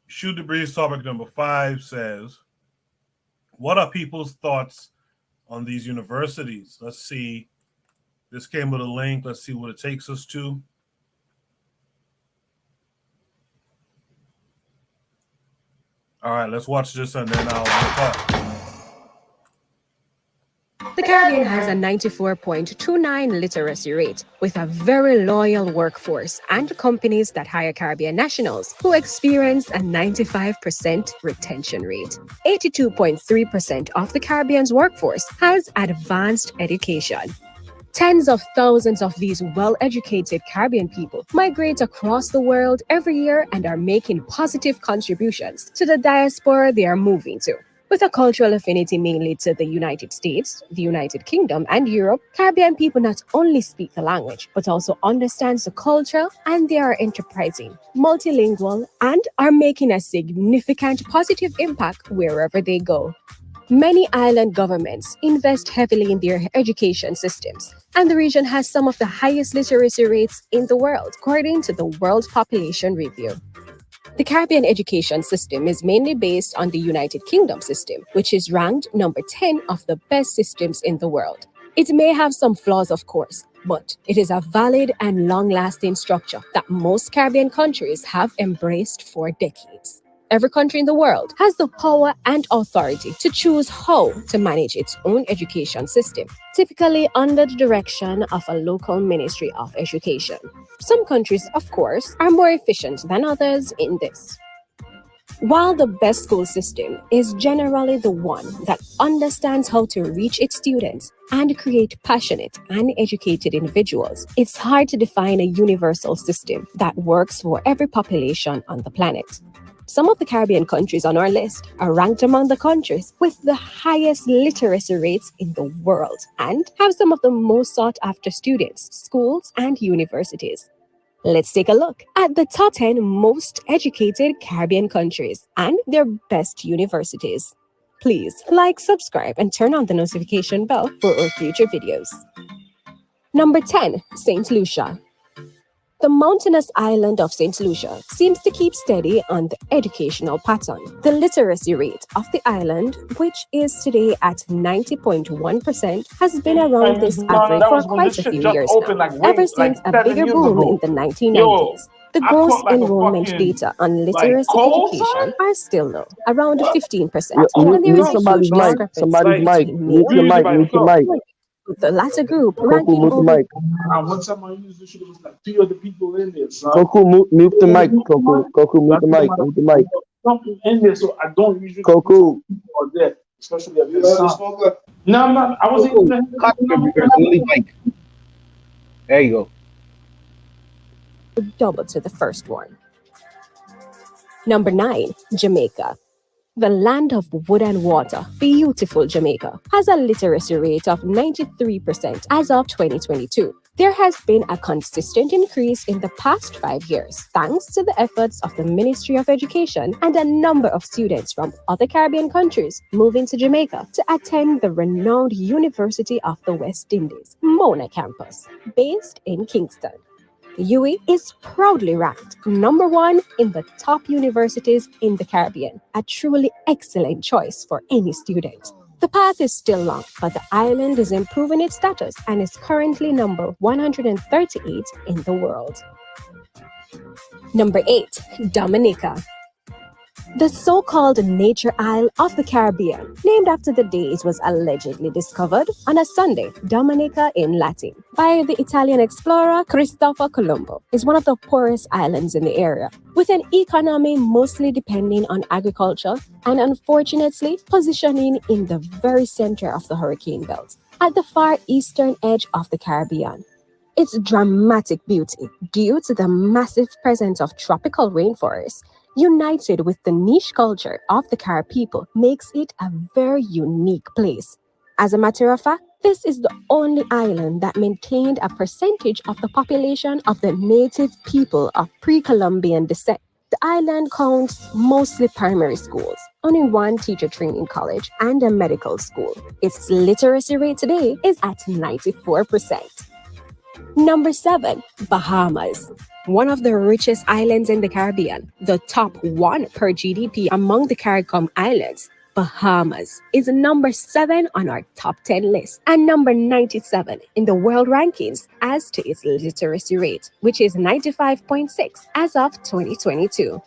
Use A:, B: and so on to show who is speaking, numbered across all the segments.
A: Shoot the Breeze topic number 5 says, what are people's thoughts on these universities? Let's see. This came with a link. Let's see what it takes us to. All right, let's watch this and then I'll talk.
B: The Caribbean has a 94.29 literacy rate, with a very loyal workforce and companies that hire Caribbean nationals who experience a 95% retention rate. 82.3% of the Caribbean's workforce has advanced education. Tens of thousands of these well-educated Caribbean people migrate across the world every year and are making positive contributions to the diaspora they are moving to. With a cultural affinity mainly to the United States, the United Kingdom, and Europe, Caribbean people not only speak the language, but also understand the culture, and they are enterprising, multilingual, and are making a significant positive impact wherever they go. Many island governments invest heavily in their education systems, and the region has some of the highest literacy rates in the world, according to the World Population Review. The Caribbean education system is mainly based on the United Kingdom system, which is ranked number 10 of the best systems in the world. It may have some flaws, of course, but it is a valid and long-lasting structure that most Caribbean countries have embraced for decades. Every country in the world has the power and authority to choose how to manage its own education system, typically under the direction of a local Ministry of Education. Some countries, of course, are more efficient than others in this. While the best school system is generally the one that understands how to reach its students and create passionate and educated individuals, it's hard to define a universal system that works for every population on the planet. Some of the Caribbean countries on our list are ranked among the countries with the highest literacy rates in the world and have some of the most sought-after students, schools, and universities. Let's take a look at the top 10 most educated Caribbean countries and their best universities. Please like, subscribe, and turn on the notification bell for our future videos. Number 10, St. Lucia. The mountainous island of St. Lucia seems to keep steady on the educational pattern. The literacy rate of the island, which is today at 90.1%, has been around this average for quite a few years now, ever since a bigger boom in the 1990s. The gross enrollment data on literacy education are still low, around 15%, and there is a huge discrepancy between
C: Mute your mic.
B: with the latter group ranking
C: Coco, mute the
B: over
C: mic.
D: One time I used this shit, it was like 3 other people in there, son.
C: Coco, mute the mic. Coco, mute the mic. Mute the mic.
D: Something in there, so I don't usually
C: Coco.
D: people are there, especially at this time. No, I'm not. I wasn't even.
E: There you go.
B: double to the first one. Number 9, Jamaica. The land of wood and water, beautiful Jamaica, has a literacy rate of 93% as of 2022. There has been a consistent increase in the past 5 years, thanks to the efforts of the Ministry of Education and a number of students from other Caribbean countries moving to Jamaica to attend the renowned University of the West Indies, Mona campus, based in Kingston. UWI is proudly ranked number 1 in the top universities in the Caribbean, a truly excellent choice for any student. The path is still long, but the island is improving its status and is currently number 138 in the world. Number 8, Dominica. The so-called Nature Isle of the Caribbean, named after the day it was allegedly discovered on a Sunday, Dominica in Latin, by the Italian explorer Cristoforo Colombo, is one of the poorest islands in the area, with an economy mostly depending on agriculture and unfortunately positioning in the very center of the hurricane belt, at the far eastern edge of the Caribbean. Its dramatic beauty, due to the massive presence of tropical rainforests, united with the niche culture of the Carib people, makes it a very unique place. As a matter of fact, this is the only island that maintained a percentage of the population of the native people of pre-Columbian descent. The island counts mostly primary schools, only 1 teacher training college, and a medical school. Its literacy rate today is at 94%. Number 7, Bahamas. One of the richest islands in the Caribbean, the top 1 per GDP among the CARICOM islands. Bahamas is number 7 on our top 10 list and number 97 in the world rankings as to its literacy rate, which is 95.6 as of 2022.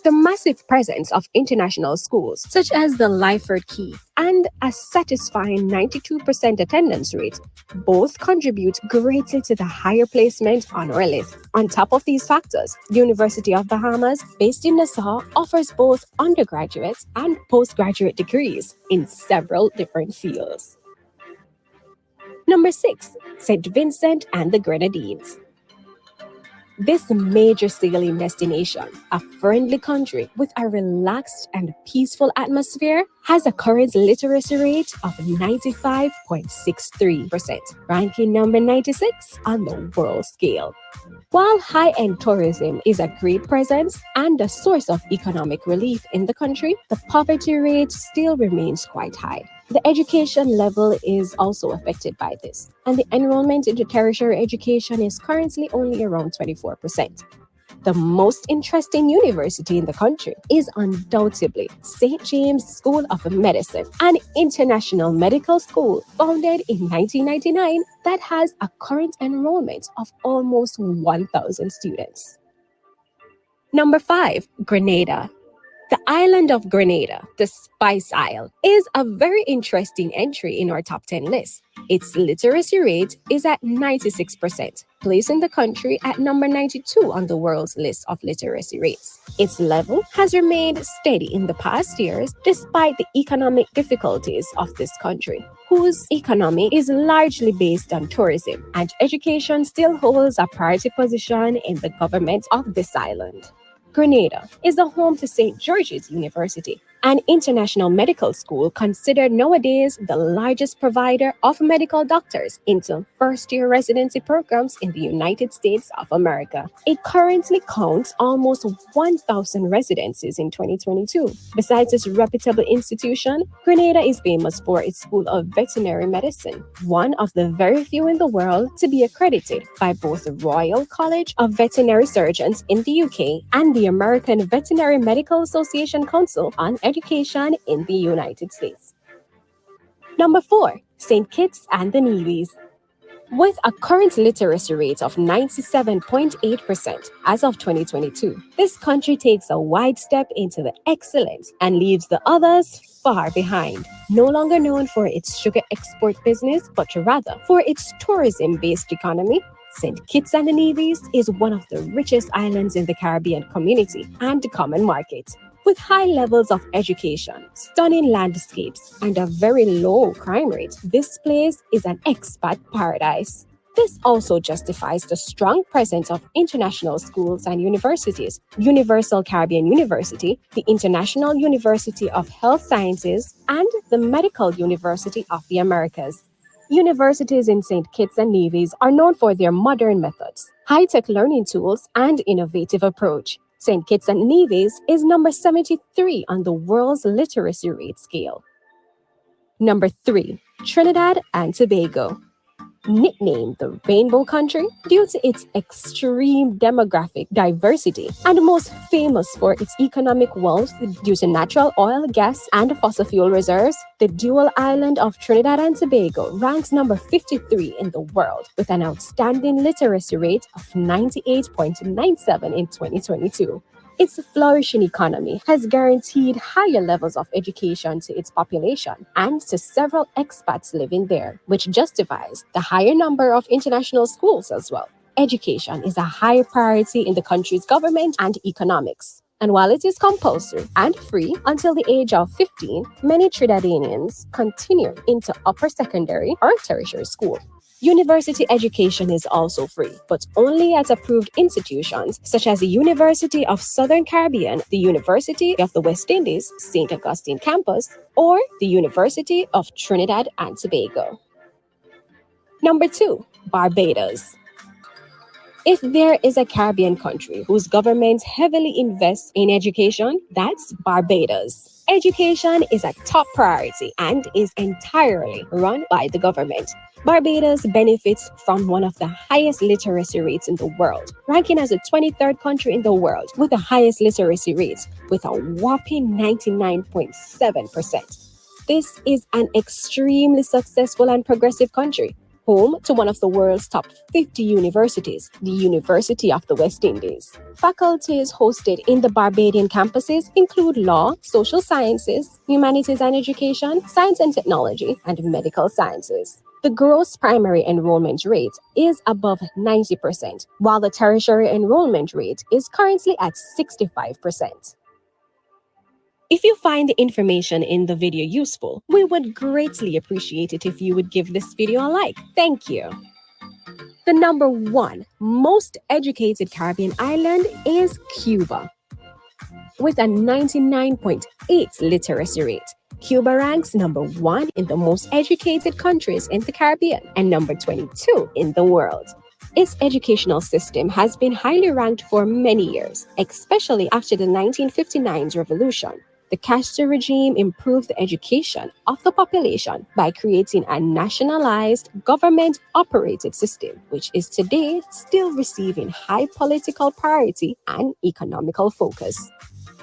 B: The massive presence of international schools, such as the Lyford Key, and a satisfying 92% attendance rate, both contribute greatly to the higher placement on our list. On top of these factors, the University of Bahamas, based in Nassau, offers both undergraduate and postgraduate degrees in several different fields. Number 6, St. Vincent and the Grenadines. This major sailing destination, a friendly country with a relaxed and peaceful atmosphere, has a current literacy rate of 95.63%, ranking number 96 on the world scale. While high-end tourism is a great presence and a source of economic relief in the country, the poverty rate still remains quite high. The education level is also affected by this, and the enrollment into tertiary education is currently only around 24%. The most interesting university in the country is undoubtedly St. James School of Medicine, an international medical school founded in 1999 that has a current enrollment of almost 1,000 students. Number 5, Grenada. The island of Grenada, the Spice Isle, is a very interesting entry in our top 10 list. Its literacy rate is at 96%, placing the country at number 92 on the world's list of literacy rates. Its level has remained steady in the past years despite the economic difficulties of this country, whose economy is largely based on tourism, and education still holds a priority position in the government of this island. Grenada is the home to St. George's University, an international medical school considered nowadays the largest provider of medical doctors into first-year residency programs in the United States of America. It currently counts almost 1,000 residencies in 2022. Besides its reputable institution, Grenada is famous for its School of Veterinary Medicine, one of the very few in the world to be accredited by both the Royal College of Veterinary Surgeons in the UK and the American Veterinary Medical Association Council on Education in the United States. Number 4, St. Kitts and the Nevis. With a current literacy rate of 97.8% as of 2022, this country takes a wide step into the excellence and leaves the others far behind. No longer known for its sugar export business, but rather for its tourism-based economy, St. Kitts and the Nevis is one of the richest islands in the Caribbean community and common market. With high levels of education, stunning landscapes, and a very low crime rate, this place is an expat paradise. This also justifies the strong presence of international schools and universities, Universal Caribbean University, the International University of Health Sciences, and the Medical University of the Americas. Universities in St. Kitts and Nevis are known for their modern methods, high-tech learning tools, and innovative approach. St. Kitts and Nevis is number 73 on the world's literacy rate scale. Number 3, Trinidad and Tobago. Nicknamed the Rainbow Country due to its extreme demographic diversity and most famous for its economic wealth due to natural oil, gas, and fossil fuel reserves, the dual island of Trinidad and Tobago ranks number 53 in the world with an outstanding literacy rate of 98.97 in 2022. Its flourishing economy has guaranteed higher levels of education to its population and to several expats living there, which justifies the higher number of international schools as well. Education is a high priority in the country's government and economics. And while it is compulsory and free until the age of 15, many Trinidadians continue into upper secondary or tertiary school. University education is also free, but only at approved institutions such as the University of Southern Caribbean, the University of the West Indies, St. Augustine Campus, or the University of Trinidad and Tobago. Number 2, Barbados. If there is a Caribbean country whose government heavily invests in education, that's Barbados. Education is a top priority and is entirely run by the government. Barbados benefits from one of the highest literacy rates in the world, ranking as the 23rd country in the world with the highest literacy rates, with a whopping 99.7%. This is an extremely successful and progressive country, home to one of the world's top 50 universities, the University of the West Indies. Faculties hosted in the Barbadian campuses include law, social sciences, humanities and education, science and technology, and medical sciences. The gross primary enrollment rate is above 90%, while the tertiary enrollment rate is currently at 65%. If you find the information in the video useful, we would greatly appreciate it if you would give this video a like. Thank you. The number 1 most educated Caribbean island is Cuba. With a 99.8 literacy rate, Cuba ranks number 1 in the most educated countries in the Caribbean and number 22 in the world. Its educational system has been highly ranked for many years, especially after the 1959 revolution. The Castro regime improved the education of the population by creating a nationalized, government-operated system, which is today still receiving high political priority and economical focus.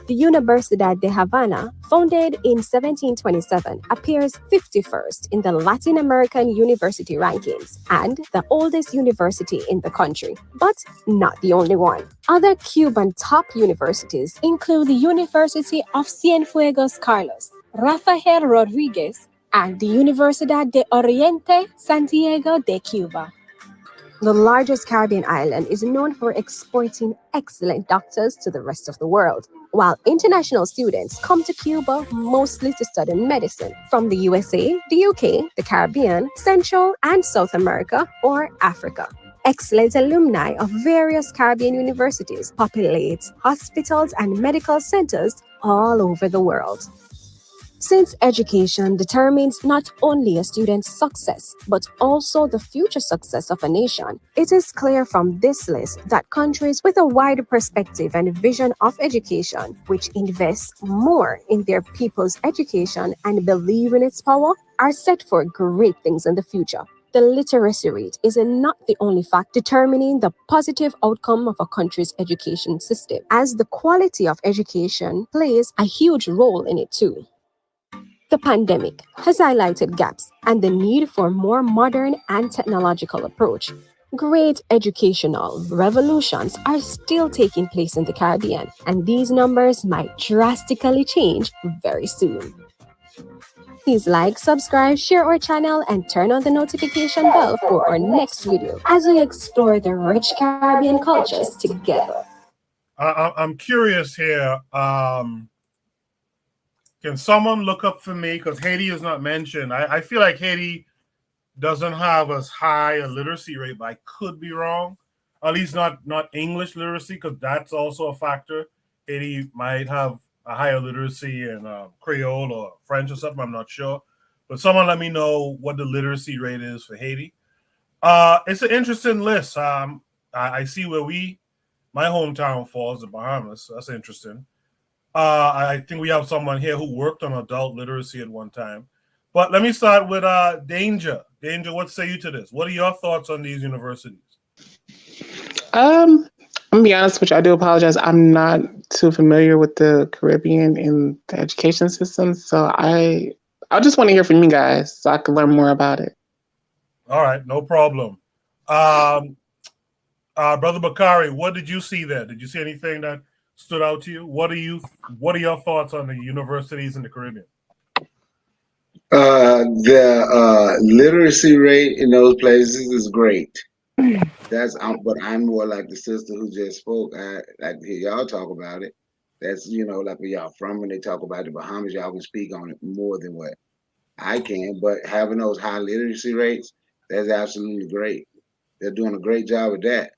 B: The Universidad de Havana, founded in 1727, appears 51st in the Latin American university rankings and the oldest university in the country, but not the only one. Other Cuban top universities include the University of Cienfuegos Carlos, Rafael Rodriguez, and the Universidad de Oriente Santiago de Cuba. The largest Caribbean island is known for exporting excellent doctors to the rest of the world, while international students come to Cuba mostly to study medicine from the USA, the UK, the Caribbean, Central and South America, or Africa. Excellent alumni of various Caribbean universities populate hospitals and medical centers all over the world. Since education determines not only a student's success, but also the future success of a nation, it is clear from this list that countries with a wider perspective and vision of education, which invest more in their people's education and believe in its power, are set for great things in the future. The literacy rate is not the only fact determining the positive outcome of a country's education system, as the quality of education plays a huge role in it too. The pandemic has highlighted gaps and the need for more modern and technological approach. Great educational revolutions are still taking place in the Caribbean, and these numbers might drastically change very soon. Please like, subscribe, share our channel, and turn on the notification bell for our next video as we explore the rich Caribbean cultures together.
A: I'm curious here. Can someone look up for me, because Haiti is not mentioned. I feel like Haiti doesn't have as high a literacy rate, but I could be wrong. At least not English literacy, because that's also a factor. Haiti might have a higher literacy in Creole or French or something. I'm not sure. But someone let me know what the literacy rate is for Haiti. It's an interesting list. I see where my hometown falls, the Bahamas. So that's interesting. I think we have someone here who worked on adult literacy at one time. But let me start with Danger. Danger, what say you to this? What are your thoughts on these universities?
D: I'm gonna be honest with you. I do apologize. I'm not too familiar with the Caribbean and the education system, so I just want to hear from you guys so I can learn more about it.
A: All right, no problem. Brother Bakari, what did you see there? Did you see anything that stood out to you? What are your thoughts on the universities in the Caribbean?
F: The literacy rate in those places is great. But I'm more like the sister who just spoke. I like to hear y'all talk about it. That's like where y'all from when they talk about the Bahamas, y'all can speak on it more than what I can. But having those high literacy rates, that's absolutely great. They're doing a great job with that.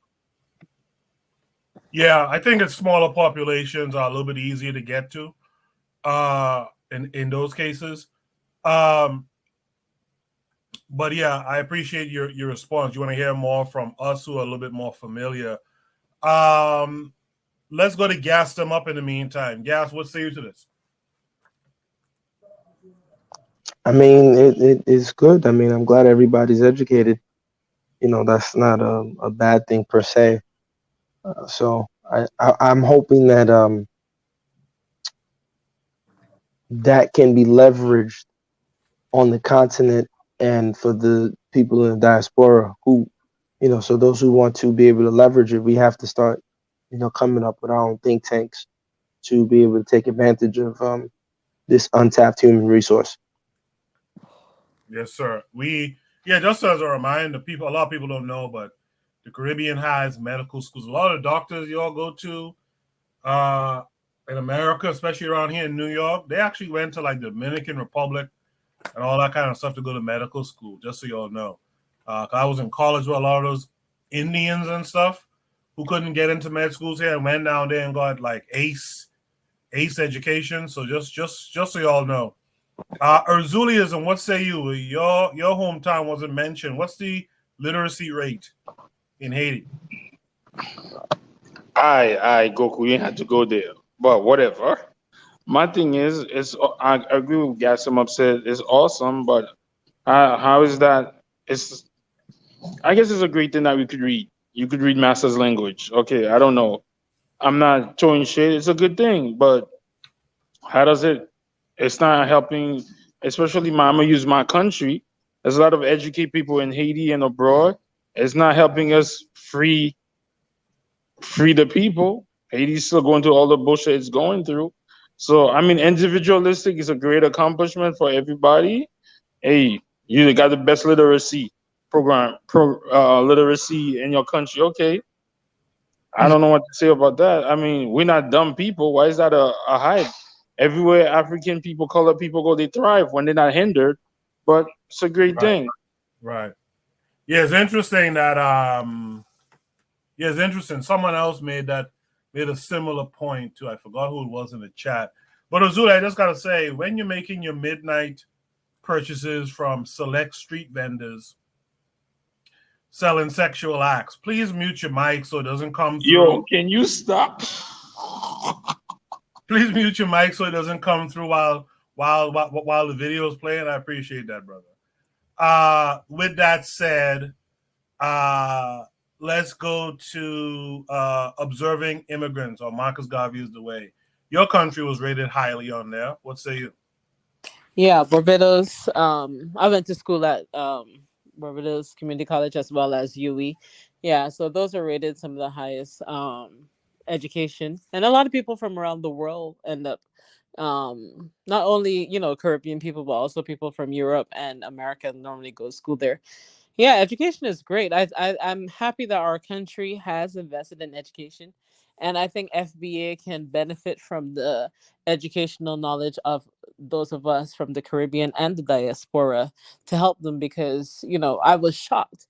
A: Yeah, I think it's smaller populations are a little bit easier to get to in those cases. But yeah, I appreciate your response. You want to hear more from us who are a little bit more familiar. Um, let's go to gas them up in the meantime. Gas, what say you to this?
C: I mean, it is good. I mean, I'm glad everybody's educated. You know, that's not a bad thing per se. So I'm hoping that that can be leveraged on the continent and for the people in the diaspora who, you know, so those who want to be able to leverage it, we have to start, you know, coming up with our own think tanks to be able to take advantage of this untapped human resource.
A: Yes, sir. Yeah, just as a reminder, a lot of people don't know, but the Caribbean has medical schools. A lot of doctors you all go to uh, in America, especially around here in New York, they actually went to like the Dominican Republic and all that kind of stuff to go to medical school, just so you all know. 'Cause I was in college with a lot of those Indians and stuff who couldn't get into med schools here and went down there and got like ace education. So just so you all know. Erzuliism, what say you? Your hometown wasn't mentioned. What's the literacy rate in Haiti?
G: I Goku, you had to go there, but whatever. My thing is, I agree with Gassim upset. It's awesome, but how is that? It's I guess it's a great thing that we could read. You could read master's language. Okay, I don't know. I'm not throwing shade. It's a good thing, but how does it? It's not helping. Especially, I'm gonna use my country. There's a lot of educated people in Haiti and abroad. It's not helping us free the people. Haiti's still going through all the bullshit it's going through. So I mean, individualistic is a great accomplishment for everybody. Hey, you got the best literacy literacy in your country. Okay, I don't know what to say about that. I mean, we're not dumb people. Why is that a hype? Everywhere African people, colored people go, they thrive when they're not hindered. But it's a great
A: Right,
G: thing.
A: right. Yeah, it's interesting that yeah, it's interesting. Someone else made a similar point too. I forgot who it was in the chat. But Azula, I just gotta say, when you're making your midnight purchases from select street vendors selling sexual acts, please mute your mic so it doesn't come
G: Yo,
A: through.
G: can you stop?
A: Please mute your mic so it doesn't come through while the video is playing. I appreciate that, brother. With that said, uh, let's go to observing immigrants, or Marcus Garvey is the way. Your country was rated highly on there. What say you?
H: Yeah, Barbados. I went to school at Barbados Community College as well as UE. Yeah, so those are rated some of the highest education, and a lot of people from around the world end up not only Caribbean people but also people from Europe and America normally go to school there. Yeah, education is great. I'm happy that our country has invested in education, and I think FBA can benefit from the educational knowledge of those of us from the Caribbean and the diaspora to help them, because I was shocked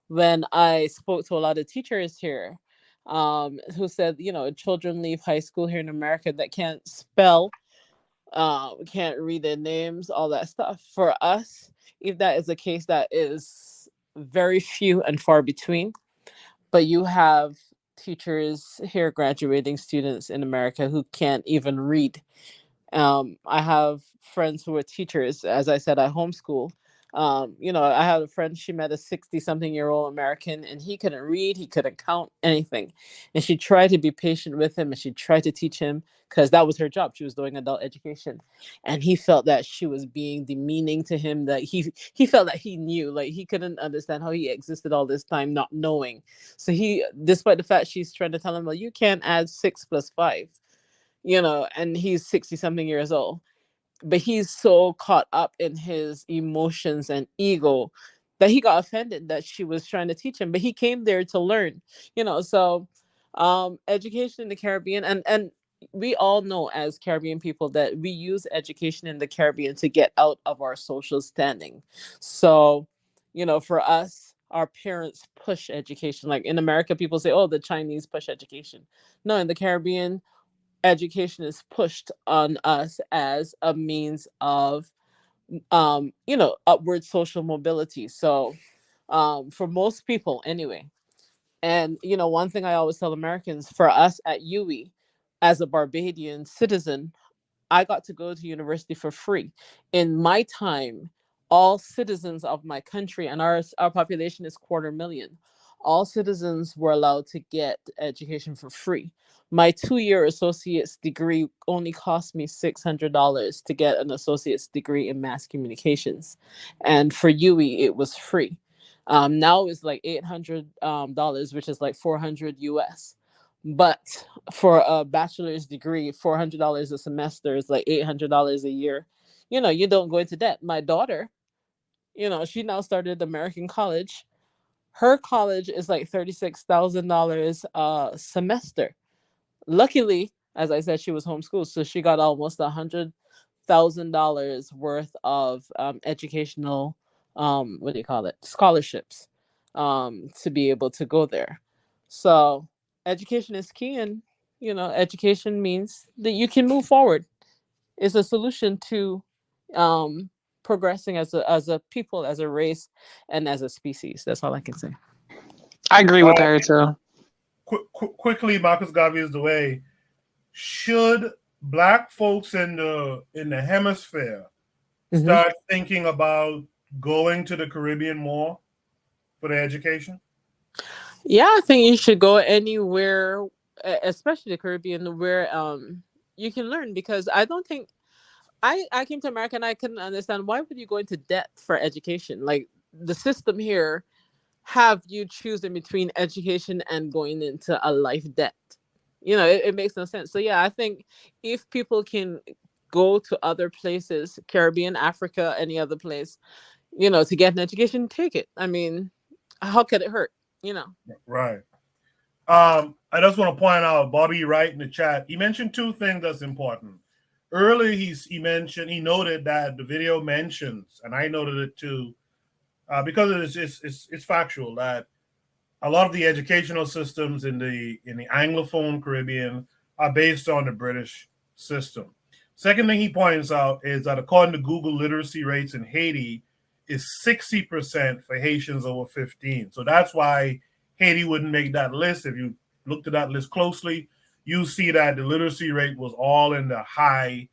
H: when I spoke to a lot of teachers here, who said children leave high school here in America that can't spell, can't read their names, all that stuff. For us, if that is a case, that is very few and far between. But you have teachers here, graduating students in America who can't even read. I have friends who are teachers. As I said, I homeschool. I had a friend, she met a 60-something-year-old American, and he couldn't read, he couldn't count anything. And she tried to be patient with him and she tried to teach him because that was her job. She was doing adult education. And he felt that she was being demeaning to him, that he felt that he knew, like he couldn't understand how he existed all this time not knowing. So he, despite the fact she's trying to tell him, well, you can't add 6 plus 5, and he's 60 something years old. But he's so caught up in his emotions and ego that he got offended that she was trying to teach him. But he came there to learn, so education in the Caribbean, and we all know as Caribbean people that we use education in the Caribbean to get out of our social standing. So, for us, our parents push education. Like in America, people say, oh, the Chinese push education. No, in the Caribbean, education is pushed on us as a means of upward social mobility. So for most people anyway. And one thing I always tell Americans, for us at UWI, as a Barbadian citizen, I got to go to university for free. In my time, all citizens of my country, and our population is 250,000, all citizens were allowed to get education for free. My 2-year associate's degree only cost me $600 to get an associate's degree in mass communications, and for UWI it was free. Now it's like $800, which is like 400 US. But for a bachelor's degree, $400 a semester is like $800 a year. You don't go into debt. My daughter, she now started American college. Her college is like $36,000 a semester. Luckily, as I said, she was homeschooled, so she got almost $100,000 worth of educational, what do you call it, scholarships, to be able to go there. So education is key, and education means that you can move forward. It's a solution to um, progressing as a people, as a race, and as a species. That's all I can say.
D: I agree with
A: Uh,
D: her too.
A: quickly, Marcus Garvey is the way. Should black folks in the hemisphere
H: Hmm.
A: start thinking about going to the Caribbean more for their education?
H: Yeah, I think you should go anywhere, especially the Caribbean, where you can learn. Because I don't think I came to America and I couldn't understand, why would you go into debt for education? Like, the system here have you choosing between education and going into a life debt. It makes no sense. So yeah, I think if people can go to other places, Caribbean, Africa, any other place, to get an education, take it. I mean, how could it hurt? You know.
A: Right. I just want to point out Bobby Wright in the chat. He mentioned two things that's important. Earlier, he noted that the video mentions, and I noted it too, because it's factual that a lot of the educational systems in the Anglophone Caribbean are based on the British system. Second thing he points out is that according to Google, literacy rates in Haiti is 60% for Haitians over 15. So that's why Haiti wouldn't make that list. If you looked at that list closely, you see that the literacy rate was all in the high,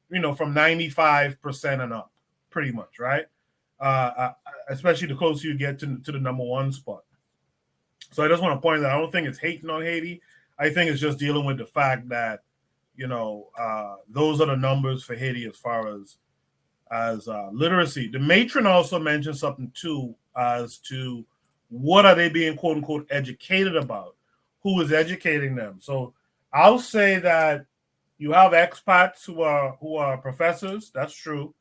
A: from 95% and up, pretty much, right? Especially the closer you get to the number one spot. So I just want to point out, I don't think it's hating on Haiti. I think it's just dealing with the fact that, those are the numbers for Haiti as far as literacy. The matron also mentioned something too as to what are they being quote unquote educated about? Who is educating them? So I'll say that you have expats who are professors. That's true,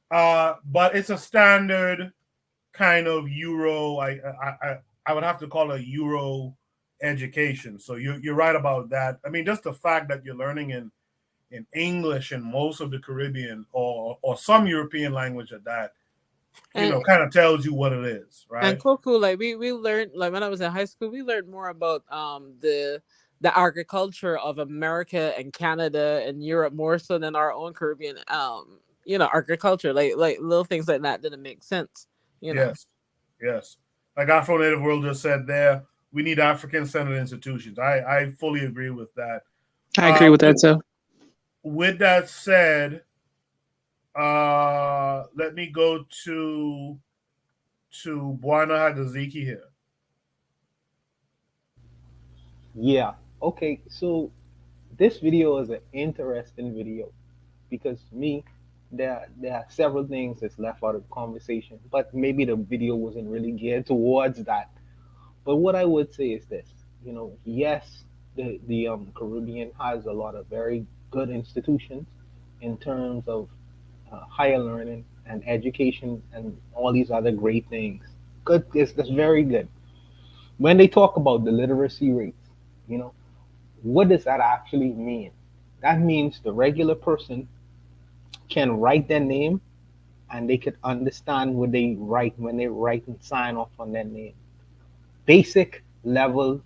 A: but it's a standard kind of Euro. I would have to call it Euro education. So you're right about that. I mean, just the fact that you're learning in English in most of the Caribbean or some European language at that,
H: And
A: kind of tells you what it is,
H: and
A: right?
H: Coco, like we learned, like when I was in high school, we learned more about the agriculture of America and Canada and Europe more so than our own Caribbean agriculture. Like little things like that didn't make sense. You know.
A: Yes, yes. Like Afro Native World just said there, we need African centered institutions. I fully agree with that.
D: I agree with that
A: With,
D: too.
A: with that said, let me go to Buana Hagaziki here.
E: Yeah. Okay. So this video is an interesting video because to me, there are several things that's left out of the conversation, but maybe the video wasn't really geared towards that. But what I would say is this, yes, the Caribbean has a lot of very good institutions in terms of higher learning and education and all these other great things. Good, that's very good. When they talk about the literacy rates, you know, what does that actually mean? That means the regular person can write their name and they could understand what they write when they write and sign off on their name. Basic level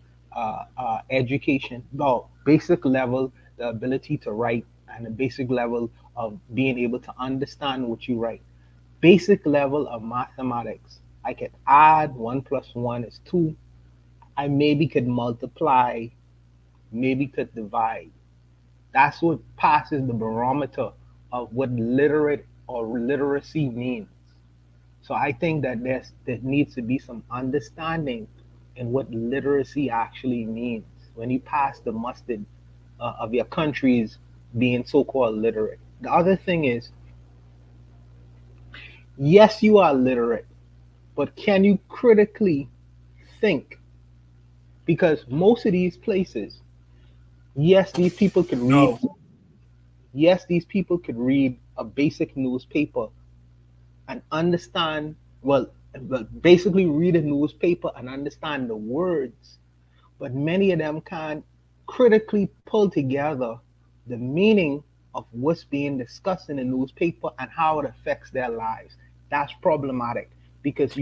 E: education, no, basic level, the ability to write, and the basic level of being able to understand what you write. basic level of mathematics. I could add 1 plus 1 is 2. I maybe could multiply, maybe could divide. That's what passes the barometer of what literate or literacy means. So I think that there needs to be some understanding in what literacy actually means when you pass the mustard of your countries being so-called literate. The other thing is, yes, you are literate, but can you critically think? Because most of these places, yes, these people could read.
A: No.
E: Yes, these people could read a basic newspaper and understand. Well, basically read a newspaper and understand the words, but many of them can't critically pull together the meaning of what's being discussed in the newspaper and how it affects their lives. That's problematic because uh,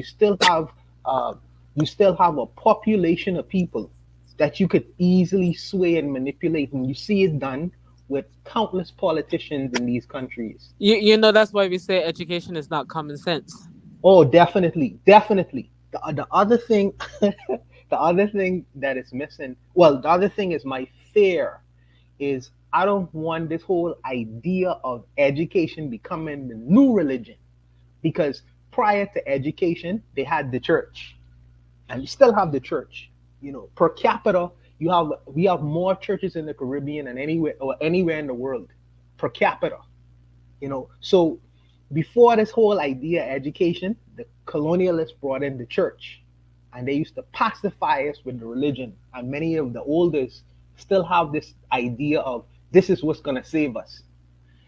E: you still have a population of people that you could easily sway and manipulate, and you see it done with countless politicians in these countries.
H: You know that's why we say education is not common sense.
E: Oh, definitely, definitely. The other thing, the other thing that is missing. Well, the other thing is my fear is I don't want this whole idea of education becoming the new religion because prior to education they had the church and you still have the church. Per capita, we have more churches in the Caribbean than anywhere in the world per capita. So before this whole idea of education, the colonialists brought in the church and they used to pacify us with the religion. And many of the oldest still have this idea of this is what's going to save us.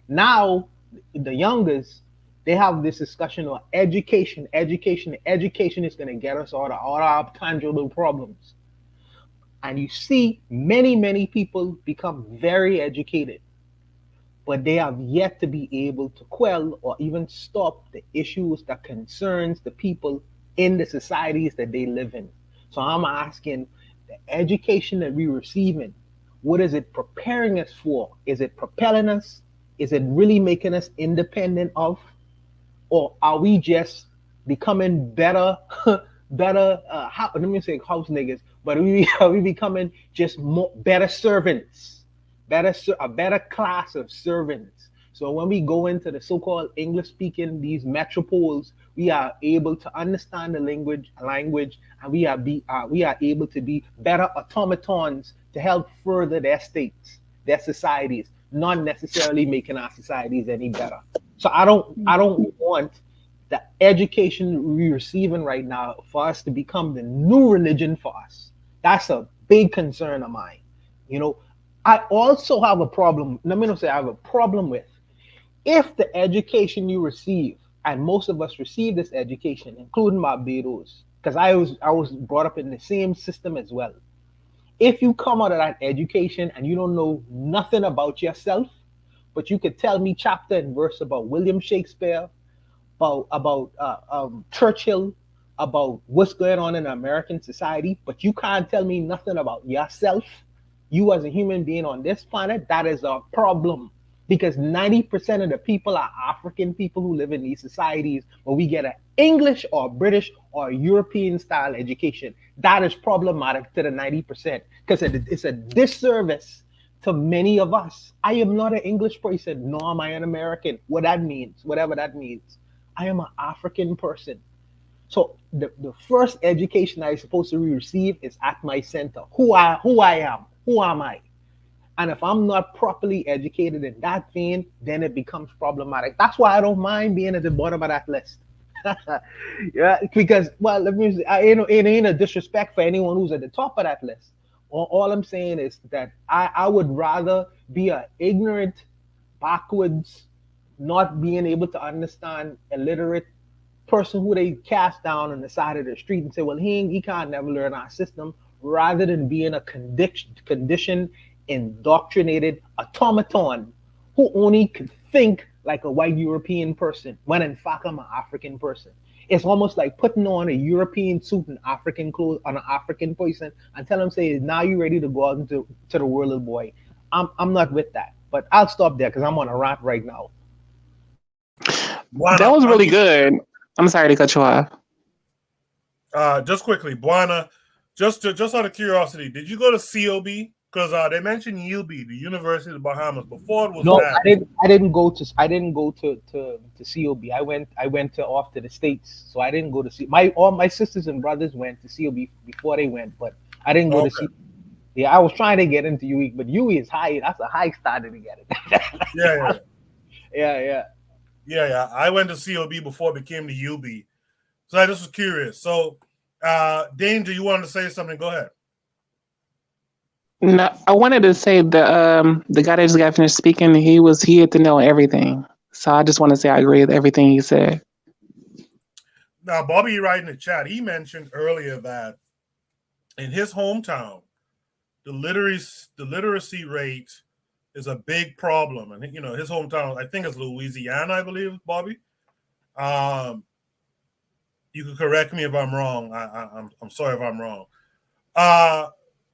E: Now, the youngest, they have this discussion of education, education, education is going to get us all our tangible problems. And you see many, many people become very educated, but they have yet to be able to quell or even stop the issues that concerns the people in the societies that they live in. So I'm asking, the education that we're receiving, what is it preparing us for? Is it propelling us? Is it really making us independent of? Or are we just becoming better, better? Let me say house niggas, but are we becoming just better servants, a better class of servants? So when we go into the so-called English-speaking these metropoles, we are able to understand the language, and we are able to be better automatons to help further their states, their societies, not necessarily making our societies any better. So I don't want the education we're receiving right now for us to become the new religion for us. That's a big concern of mine. You know, I also have a problem. Let me not say I have a problem with if the education you receive, and most of us receive this education, including Barbados, because I was brought up in the same system as well. If you come out of that education and you don't know nothing about yourself, but you could tell me chapter and verse about William Shakespeare, about Churchill, about what's going on in American society, but you can't tell me nothing about yourself, you as a human being on this planet, that is a problem. Because 90% of the people are African people who live in these societies where we get an English or British or European style education. That is problematic to the 90% because it's a disservice to many of us. I am not an English person, nor am I an American. What that means, whatever that means. I am an African person. So the first education I supposed to receive is at my center. Who I am. Who am I? And if I'm not properly educated in that vein, then it becomes problematic. That's why I don't mind being at the bottom of that list. Yeah, because well, let me. It ain't a disrespect for anyone who's at the top of that list. All I'm saying is that I would rather be an ignorant, backwards, not being able to understand, illiterate person who they cast down on the side of the street and say, well, he can't never learn our system, rather than being a conditioned, indoctrinated automaton who only could think like a white European person when in fact I'm an African person. It's almost like putting on a European suit and African clothes on an African person and tell them, say, now you ready to go out into to the world, boy. I'm not with that. But I'll stop there because I'm on a rant right now.
D: That was really good. I'm sorry to cut you off.
A: Just quickly, Buana, just out of curiosity, did you go to COB? Because they mentioned UB, the University of the Bahamas, before it was
E: No,
A: that.
E: I didn't go to COB. I went to off to the States, so I didn't go to see all my sisters and brothers went to COB before they went, but I didn't go to see. Yeah, I was trying to get into UE, but UE is high. That's a high standard to get it.
A: Yeah. I went to COB before it became the UB. So I just was curious. So, Danger, you wanted to say something? Go ahead.
D: No, I wanted to say the guy that just got finished speaking, he had to know everything. So I just want to say I agree with everything he said.
A: Now, Bobby, right in the chat, he mentioned earlier that in his hometown, the literacy rate is a big problem, and his hometown, I think, is Louisiana, I believe, Bobby. You can correct me if I'm wrong. I'm sorry if I'm wrong.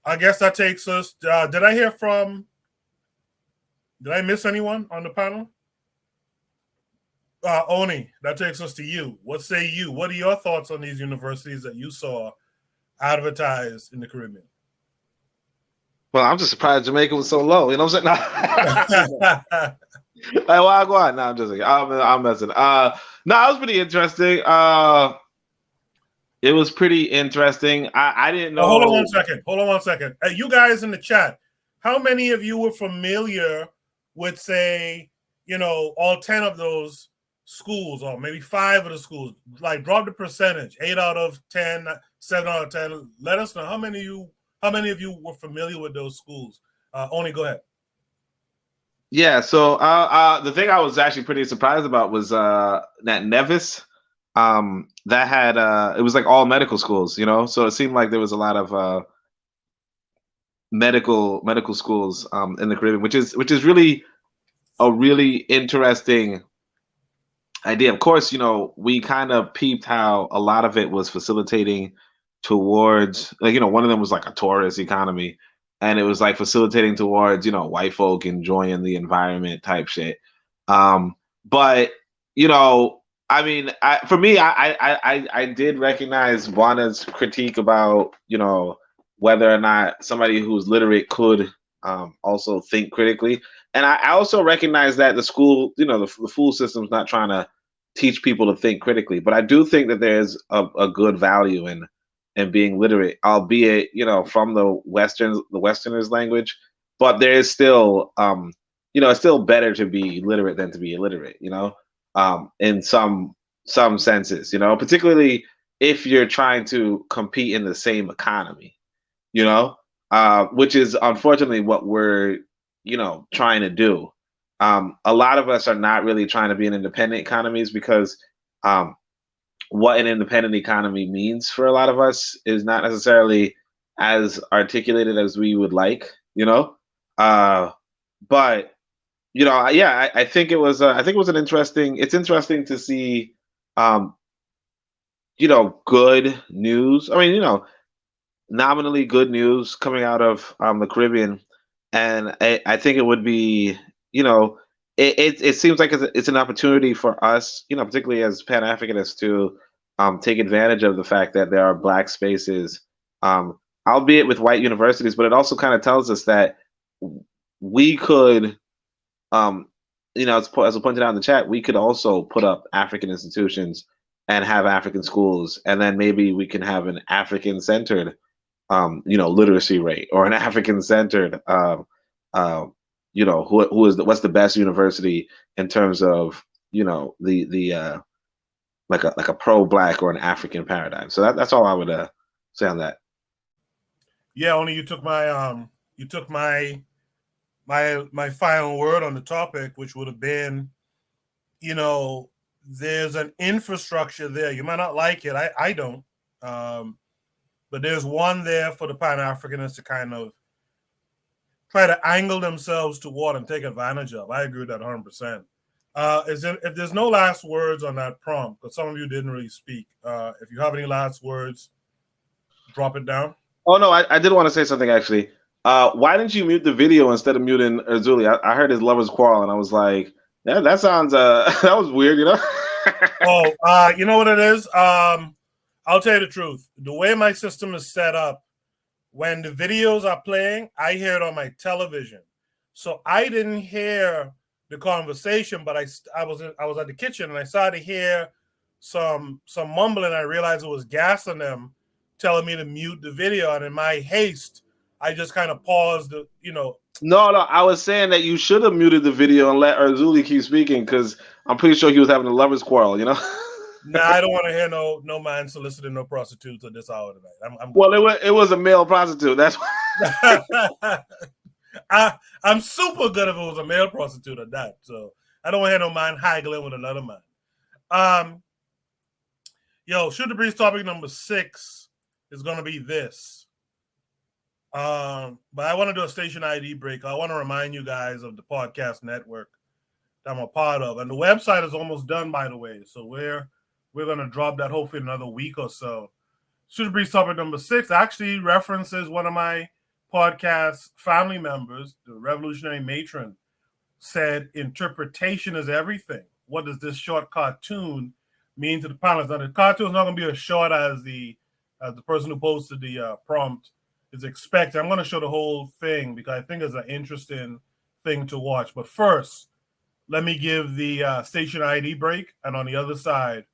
A: I guess that takes us. Did I miss anyone on the panel? Oni, that takes us to you. What say you? What are your thoughts on these universities that you saw advertised in the Caribbean?
I: Well, I'm just surprised Jamaica was so low. You know what I'm saying? No. Like, well, go on. No, I'm just like, I'm messing. No, it was pretty interesting. It was pretty interesting. I didn't know.
A: Hold on one second. You guys in the chat, how many of you were familiar with, say, all 10 of those schools, or maybe 5 of the schools? Like, drop the percentage. 8 out of 10, 7 out of 10. Let us know how many of you were familiar with those schools. Only go ahead.
I: Yeah. So the thing I was actually pretty surprised about was that Nevis. That had it was like all medical schools, so it seemed like there was a lot of medical schools in the Caribbean, which is really a really interesting idea. Of course, we kind of peeped how a lot of it was facilitating towards, like, one of them was like a tourist economy, and it was like facilitating towards white folk enjoying the environment type shit. But I mean, for me, I did recognize Juana's critique about whether or not somebody who's literate could also think critically, and I also recognize that the school, the school system's not trying to teach people to think critically, but I do think that there's a good value in being literate, albeit from the Westerners' language, but there is still it's still better to be literate than to be illiterate, in some senses, particularly if you're trying to compete in the same economy, which is unfortunately what we're trying to do. A lot of us are not really trying to be in independent economies because what an independent economy means for a lot of us is not necessarily as articulated as we would like, but yeah, I think it was an interesting. It's interesting to see, good news. I mean, nominally good news coming out of the Caribbean, and I think it would be, it seems like it's an opportunity for us, particularly as Pan Africanists, to take advantage of the fact that there are Black spaces, albeit with white universities, but it also kind of tells us that we could. As pointed out in the chat, we could also put up African institutions and have African schools, and then maybe we can have an African-centered, literacy rate, or an African-centered, what's the best university in terms of, the like a pro-Black or an African paradigm. So that's all I would say on that.
A: Yeah, only you took my my final word on the topic, which would have been, there's an infrastructure there. You might not like it. I don't. But there's one there for the Pan-Africanists to kind of try to angle themselves toward and take advantage of. I agree with that 100%. If there's no last words on that prompt, because some of you didn't really speak, if you have any last words, drop it down.
I: Oh, no, I did want to say something, actually. Why didn't you mute the video instead of muting Erzuli? I heard his lovers quarrel, and I was like, yeah, that sounds that was weird,
A: You know what it is? I'll tell you the truth. The way my system is set up, when the videos are playing, I hear it on my television. So I didn't hear the conversation, but I was at the kitchen and I started to hear some mumbling. I realized it was Gas and them telling me to mute the video, and in my haste, I just kind of paused.
I: No, I was saying that you should have muted the video and let Erzuli keep speaking because I'm pretty sure he was having a lovers quarrel. You know.
A: Nah, I don't want to hear no man soliciting no prostitutes at this hour tonight. I'm
I: well, it was a male prostitute. That's why.
A: I'm super good if it was a male prostitute or that. So I don't want to hear no man haggling with another man. Shoot the breeze topic number 6 is going to be this. But I want to do a station ID break. I want to remind you guys of the podcast network that I'm a part of. And the website is almost done, by the way. So we're going to drop that hopefully in another week or so. Shoot the breeze topic number 6 actually references one of my podcast family members, the revolutionary matron, said interpretation is everything. What does this short cartoon mean to the panelists? Now, the cartoon is not going to be as short as the person who posted the prompt is expected. I'm going to show the whole thing because I think it's an interesting thing to watch. But first, let me give the station ID break, and on the other side,